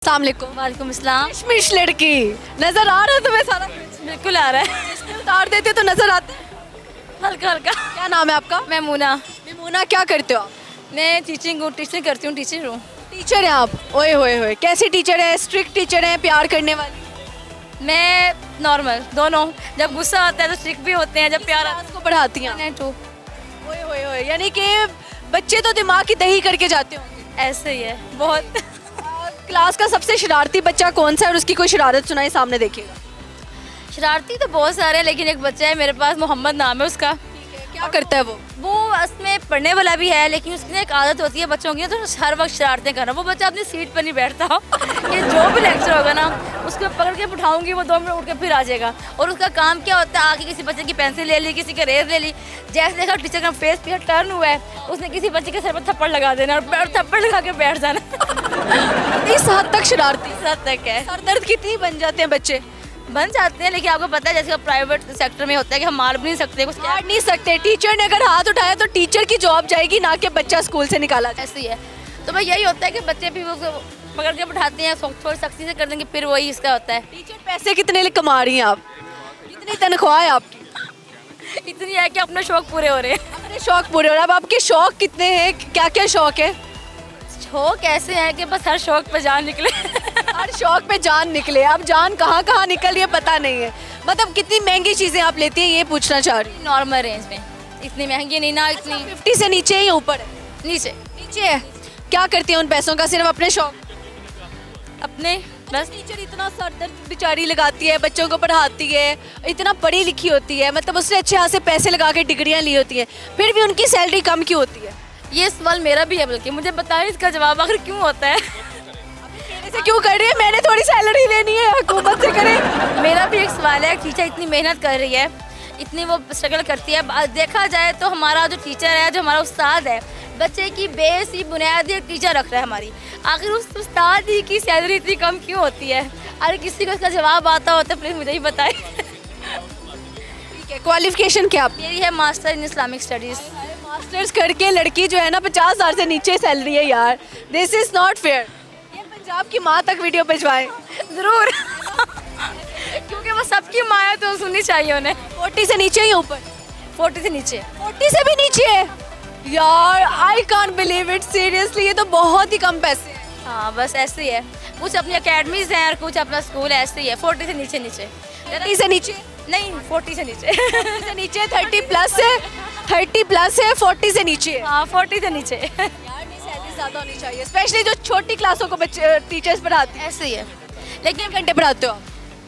अस्सलाम वालेकुम। वालेकुम अस्सलाम। कश्मीश लड़की नजर आ रहा है तुम्हें सारा कुछ? बिल्कुल आ रहा है। इसमें उतार देते तो नजर आता है। हल्का हल्का। क्या नाम है आपका? मैं मुना। मिमूना, क्या करते हो आप? मैं टीचिंग करती हूँ, टीचर हूँ। टीचर हैं आप? ओए होए होए, कैसी टीचर है? स्ट्रिक्ट टीचर है, प्यार करने वाली? मैं नॉर्मल दोनों। जब गुस्सा आता है तो स्ट्रिक्ट भी होते हैं, जब प्यार आता क्लास को पढ़ाती हैं? है तो ओए होए होए, यानी कि बच्चे तो दिमाग की दही करके जाते होंगे। ऐसे ही है बहुत। क्लास का सबसे शरारती बच्चा कौन सा है और उसकी कोई शरारत सुनाई सामने देखिएगा। शरारती तो बहुत सारे हैं, लेकिन एक बच्चा है मेरे पास, मोहम्मद नाम है उसका। क्या करता है वो? वो उसमें पढ़ने वाला भी है, लेकिन उसकी ना एक आदत होती है बच्चों की, तो हर वक्त शरारतें करना। वो बच्चा अपनी सीट पर नहीं बैठता। ये जो भी लेक्चर होगा ना, उसको पकड़ के बिठाऊंगी, वो 2 मिनट उठ के फिर आ जाएगा। और उसका काम क्या होता है, आके किसी बच्चे की पेंसिल ले ली, किसी का रेर ले ली, जैसे देखा टीचर का फेस पे टर्न हुआ है, उसने किसी बच्चे के सर पर थप्पड़ लगा देना और थप्पड़ लगा के बैठ जाना। इस हद तक शरारती? इस हद तक है। सर दर्द कितनी बन जाते हैं बच्चे? बन जाते हैं, लेकिन आपको पता है जैसे प्राइवेट सेक्टर में होता है कि हम मार भी नहीं सकते कुछ। मार नहीं सकते। टीचर ने अगर हाथ उठाया तो टीचर की जॉब जाएगी, ना कि बच्चा स्कूल से निकाला जाए। ऐसे ही है। तो भाई यही होता है कि बच्चे भी वो पकड़ के बिठाते हैं, थोड़ी सख्ती से कर देंगे, फिर वही इसका होता है। टीचर पैसे कितने कमा रही हैं आप? कितनी तनख्वाह है आपकी? इतनी है कि अपने शौक पूरे हो रहे हैं। अपने शौक पूरे हो रहे हैं। अब आपके शौक कितने हैं? क्या क्या शौक है? शौक ऐसे हैं कि बस हर शौक पे जान निकले। हर शौक पे जान निकले। अब जान कहाँ कहाँ निकल रही है पता नहीं है। मतलब कितनी महंगी चीजें आप लेती हैं, ये पूछना चाह रही हूँ। नॉर्मल रेंज में, इतनी महंगी नहीं ना, इतनी 50 से नीचे ही ऊपर है? नीचे। नीचे है। क्या करती हैं उन पैसों का? सिर्फ अपने शौक? अपने बस। टीचर इतना सर दर्द बेचारी लगाती है, बच्चों को पढ़ाती है, इतना पढ़ी लिखी होती है, मतलब उसने अच्छे हाथ से पैसे लगा के डिग्रियां ली होती है, फिर भी उनकी सैलरी कम क्यों होती है? ये सवाल मेरा भी है, बल्कि मुझे बताएं इसका जवाब आखिर क्यों होता है। मेरे से क्यों कर रही है? मैंने थोड़ी सैलरी लेनी है, हुकूमत से करे। मेरा भी एक सवाल है, टीचर इतनी मेहनत कर रही है, इतनी वो स्ट्रगल करती है। देखा जाए तो हमारा जो टीचर है, जो हमारा उस्ताद है, बच्चे की बेस ही बुनियादी टीचर रख रहा है हमारी। आखिर उस उस्ताद ही की सैलरी इतनी कम क्यों होती है? अगर किसी को इसका जवाब आता हो तो प्लीज़ मुझे ही बताएं। ठीक है, क्वालिफिकेशन क्या आपकी? मेरी है master in Islamic studies. Masters करके लड़की जो है ना 50,000 से नीचे सैलरी है यार। This is not fair. ये पंजाब की माँ तक वीडियो भिजवाएं ज़रूर। क्योंकि वो सबकी माँ है तो सुननी चाहिए उन्हें। 40 से नीचे ही ऊपर? 40 से नीचे। 40 से भी नीचे है यार। I can't believe it, seriously ये तो बहुत ही कम पैसे हैं। हाँ बस ऐसे ही है, कुछ अपनी अकेडमीज हैं और कुछ अपना स्कूल है, ऐसे ही है। 40 से नीचे नीचे। 30 से नीचे नहीं, 40 से नीचे। 40 से नीचे, 30 प्लस है, 30 प्लस है, 40 से नीचे है। हाँ 40 से नीचे। यार नहीं, सैलरी ज़्यादा होनी चाहिए, स्पेशली जो छोटी क्लासों को बच्चे टीचर्स पढ़ाते हैं। ऐसे ही है। लेकिन घंटे पढ़ाते हो आप?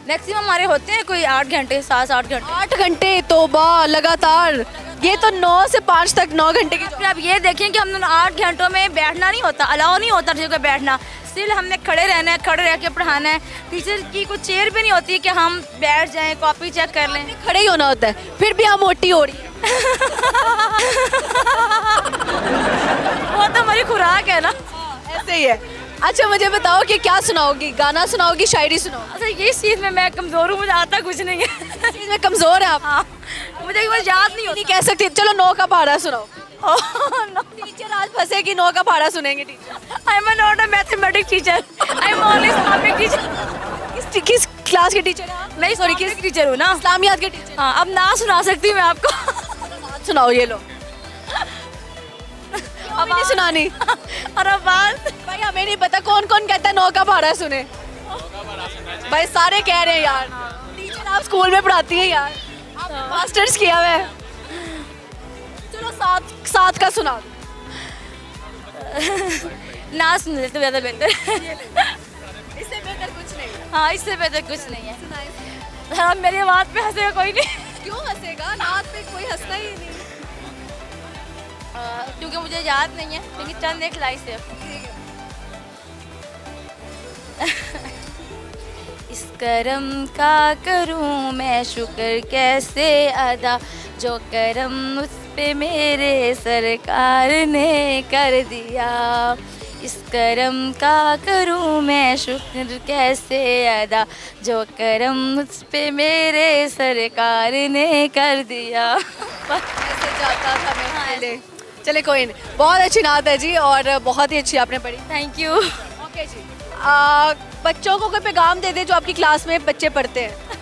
मैक्सिमम हमारे होते हैं कोई 8 घंटे, 7-8 घंटे। 8 घंटे? तौबा, लगातार। ये तो 9 से 5 तक 9 घंटे की फिर आप ये देखें कि हम 8 घंटों में बैठना नहीं होता, अलाउ नहीं होता टीचर को बैठना। सिर्फ हमने खड़े रहना है, खड़े रह के पढ़ाना है। टीचर की कोई चेयर भी नहीं होती कि हम बैठ जाएं, कॉपी चेक कर लें। खड़े ही होना होता है, फिर भी हम मोटी हो रही है। वो तो हमारी खुराक है ना। ऐसे ही है। अच्छा मुझे बताओ कि क्या सुनाओगी? गाना सुनाओगी, शायरी सुनाओगी? अच्छा ये चीज़ में मैं कमज़ोर हूँ, मुझे आता कुछ नहीं है। इस चीज़ में कमजोर है आप? हाँ, मुझे कुछ याद नहीं नहीं होता। कह सकती। चलो 9 का पहाड़ा सुनाओ। No. टीचर आज फंसेगी, 9 का पहाड़ा सुनेंगे teacher. I am not a mathematics teacher. I am only Islamic teacher. किस क्लास के टीचर हैं आप? नहीं सॉरी, किस टीचर हूँ ना। इस्लामियात के टीचर। हाँ, अब ना सुना सकती हूँ मैं आपको। बात सुनाओ, ये लो। अब नहीं सुनानी। और अब बात भाई हमें नहीं पता कौन कौन कहता है 9 का पहाड़ा सुने। भाई सारे कह रहे हैं यार। टीचर आप स्कूल में पढ़ाती हैं यार, मास्टर्स किया हुआ है। चलो 7 का सुना दो। ना सुन ले तो ज़्यादा बेहतर। इससे बेहतर कुछ नहीं। हाँ, इससे बेहतर कुछ नहीं है। हाँ, मेरी आवाज़ पे हंसेगा कोई नहीं। क्यों हंसेगा? नाच पे कोई हंसना ही नहीं। क्योंकि मुझे याद नहीं है, लेकिन चंद एक लाई से। इस करम का करूं मैं शुक्र कैसे अदा, जो करम मुझ पे मेरे सरकार ने कर दिया। इस करम का करूं मैं शुक्र कैसे अदा, जो करम मुझ पे मेरे सरकार ने कर दिया। ऐसे जाता था मैं पहले। चले कोई नहीं, बहुत अच्छी नात है जी और बहुत ही अच्छी आपने पढ़ी। Thank you. ओके जी। बच्चों को कोई पैगाम दे दे जो आपकी क्लास में बच्चे पढ़ते हैं।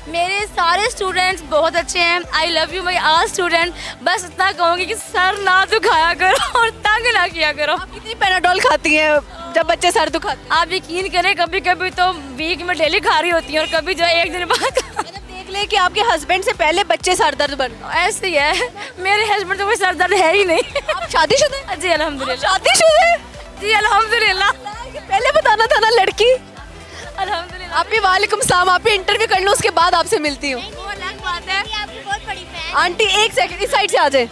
मेरे सारे स्टूडेंट्स बहुत अच्छे हैं। I love you my all student. बस इतना कहूँगी कि सर ना दुखाया करो और तंग ना किया करो। आप कितनी पैनाडोल खाती हैं जब बच्चे सर दुखाते हैं? आप यकीन करें कभी कभी तो वीक में डेली खा रही होती हैं और कभी जो एक दिन बाद मतलब देख ले कि आपके हस्बैंड से पहले बच्चे सर दर्द बन गए। ऐसे ही है। मेरे हस्बैंड तो कोई सर दर्द है ही नहीं। आप शादीशुदा हैं? जी अल्हम्दुलिल्लाह। शादीशुदा हैं? जी अल्हम्दुलिल्लाह। पहले बताना था ना लड़की। अल्हम्दुलिल्लाह। आप भी वालेकुम सलाम। आप भी इंटरव्यू कर लो उसके बाद आपसे मिलती हूँ। वो अलग बात है। आपकी बहुत बड़ी फैन। आंटी एक सेकंड इस साइड से आ जाए।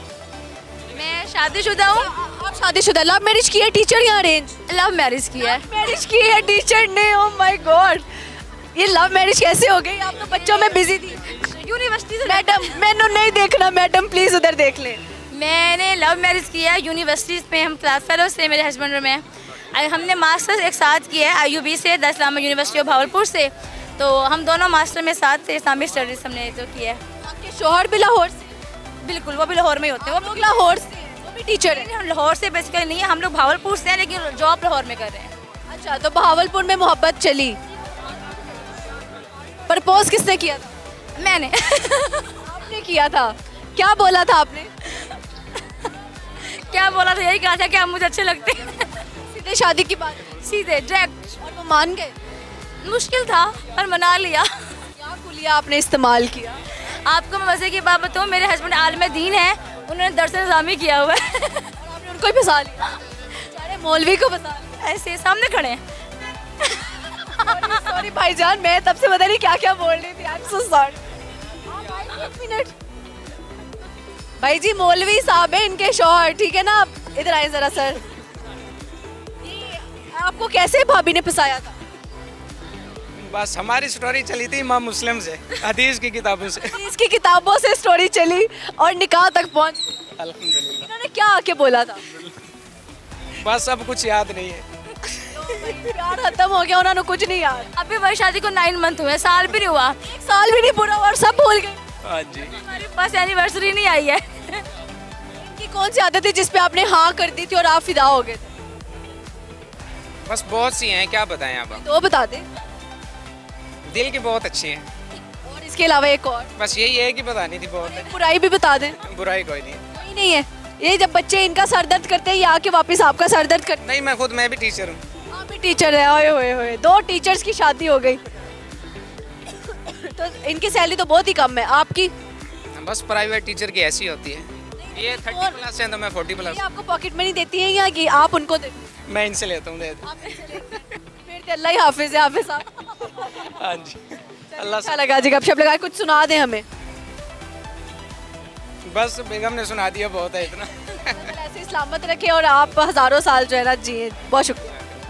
मैं शादीशुदा हूँ। आप शादीशुदा, लव मैरिज की है टीचर या अरेंज? लव मैरिज की है। मैरिज की है टीचर ने। ओह माय गॉड, ये लव मैरिज कैसे हो गई? आप तो बच्चों में बिजी थी। यूनिवर्सिटी से मैडम मैंने नहीं देखना, मैडम प्लीज उधर देख लें। मैंने लव मैरिज किया है। यूनिवर्सिटीज़ में हम क्लास फेलो से मेरे हस्बैंड और मैं। हमने मास्टर्स एक साथ किया है IUB से, the Islamic university of Bahawalpur से। तो हम दोनों मास्टर में साथ थे। इस्लामिक स्टडीज़ हमने जो किया है। आपके शोहर भी लाहौर से? बिल्कुल, वो भी लाहौर में ही होते हैं। आप लोग लाहौर से, वो भी टीचर है? हम लाहौर से बेसिकली नहीं है, हम लोग भावलपुर से हैं लेकिन जॉब लाहौर में कर रहे हैं। अच्छा, तो बहावलपुर में मोहब्बत चली। प्रपोज किसने किया था? मैंने आपने किया था। क्या बोला था आपने? क्या बोला था? यही कहा था कि आप मुझे अच्छे लगते हैं। सीधे शादी की बात? सीधे डायरेक्ट। और वो मान गए? मुश्किल था पर मना लिया। क्या कुलिया आपने इस्तेमाल किया? आपको मैं मज़े की बात बताऊँ, मेरे हस्बैंड आलिम दीन है। उन्होंने दरस निज़ामी किया हुआ है। और आपने उनको ही फंसा लिया? बेचारे मौलवी को फंसा लिया। ऐसे सामने खड़े हैं। सॉरी भाईजान, मैं तब से पता नहीं क्या क्या बोल रही थी। I am so sorry. एक मिनट भाई जी, मौलवी साहब है इनके शौहर, ठीक है ना? आप इधर आए जरा सर। ये आपको कैसे भाभी ने फंसाया था? बस हमारी स्टोरी चली थी इमाम मुस्लिम से, हदीस की किताबों से। इसकी किताबों से स्टोरी चली और निकाह तक पहुंच। अल्हम्दुलिल्लाह। इन्होंने क्या आके बोला था? बस अब कुछ याद नहीं है। प्यार खत्म हो गया, उन्होंने कुछ नहीं याद। अभी हमारी शादी को 9 मंथ हुए, साल भी नहीं हुआ। एक साल भी नहीं पूरा और सब भूल गए। हाँ जी। हमारे पास एनिवर्सरी नहीं आई है। इनकी कौन सी आदत थी जिसपे आपने हाँ कर दी थी और आप फिदा हो गए थे? बस बहुत सी हैं, क्या बताएं आप। तो बता दे। दिल की बहुत अच्छी हैं, और इसके अलावा एक और बस यही है कि बतानी थी बहुत। एक बुराई भी बता दें। बुराई कोई नहीं है। कोई नहीं है। ये जब बच्चे इनका सर दर्द करते हैं ये आके वापस आपका सर दर्द करते नहीं, मैं भी टीचर हूँ। हैं। आप भी टीचर है? ओए होए होए, 2 टीचर्स की शादी हो गई। तो इनकी सैलरी तो बहुत ही कम है। आपकी? बस प्राइवेट टीचर की ऐसी होती है। ये 30+ हैं तो मैं 40+। ये आपको पॉकेट मनी देती है या कि आप उनको देते हैं? मैं इनसे लेता हूँ, दे दे। आप इनसे लेते हैं। फिर तो अल्लाह ही हाफिज है हाफिज साहब। हाँ जी। अल्लाह अच्छा लगा जी, गपशप लगा। कुछ सुना दें हमें। बस बेगम ने सुना दिया, बहुत है इतना। ऐसे सलामत रखे और आप हज़ारों साल जो है ना जिए। बहुत शुक्रिया।